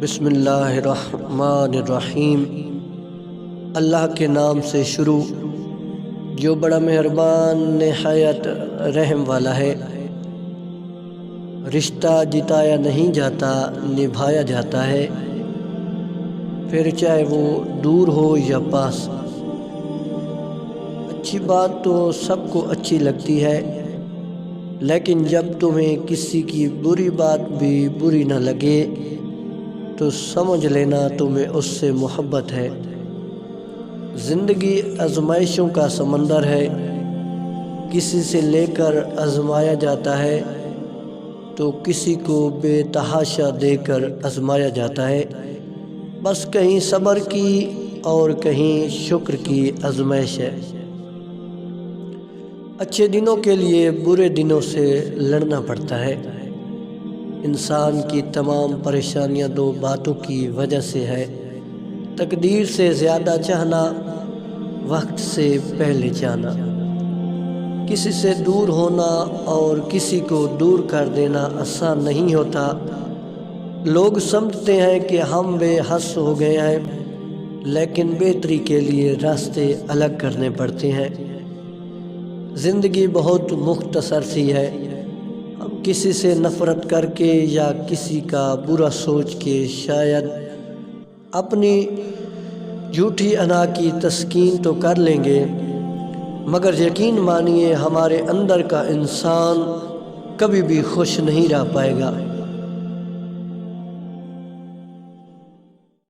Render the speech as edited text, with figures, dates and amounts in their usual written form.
بسم اللہ الرحمن الرحیم۔ اللہ کے نام سے شروع جو بڑا مہربان نہایت رحم والا ہے۔ رشتہ جتایا نہیں جاتا، نبھایا جاتا ہے، پھر چاہے وہ دور ہو یا پاس۔ اچھی بات تو سب کو اچھی لگتی ہے، لیکن جب تمہیں کسی کی بری بات بھی بری نہ لگے تو سمجھ لینا تمہیں اس سے محبت ہے۔ زندگی آزمائشوں کا سمندر ہے، کسی سے لے کر آزمایا جاتا ہے تو کسی کو بے تحاشا دے کر آزمایا جاتا ہے۔ بس کہیں صبر کی اور کہیں شکر کی آزمائش ہے۔ اچھے دنوں کے لیے برے دنوں سے لڑنا پڑتا ہے۔ انسان کی تمام پریشانیاں دو باتوں کی وجہ سے ہے: تقدیر سے زیادہ چاہنا، وقت سے پہلے جانا۔ کسی سے دور ہونا اور کسی کو دور کر دینا آسان نہیں ہوتا۔ لوگ سمجھتے ہیں کہ ہم بے حس ہو گئے ہیں، لیکن بہتری کے لیے راستے الگ کرنے پڑتے ہیں۔ زندگی بہت مختصر سی ہے۔ ہم کسی سے نفرت کر کے یا کسی کا برا سوچ کے شاید اپنی جھوٹی انا کی تسکین تو کر لیں گے، مگر یقین مانیے ہمارے اندر کا انسان کبھی بھی خوش نہیں رہ پائے گا۔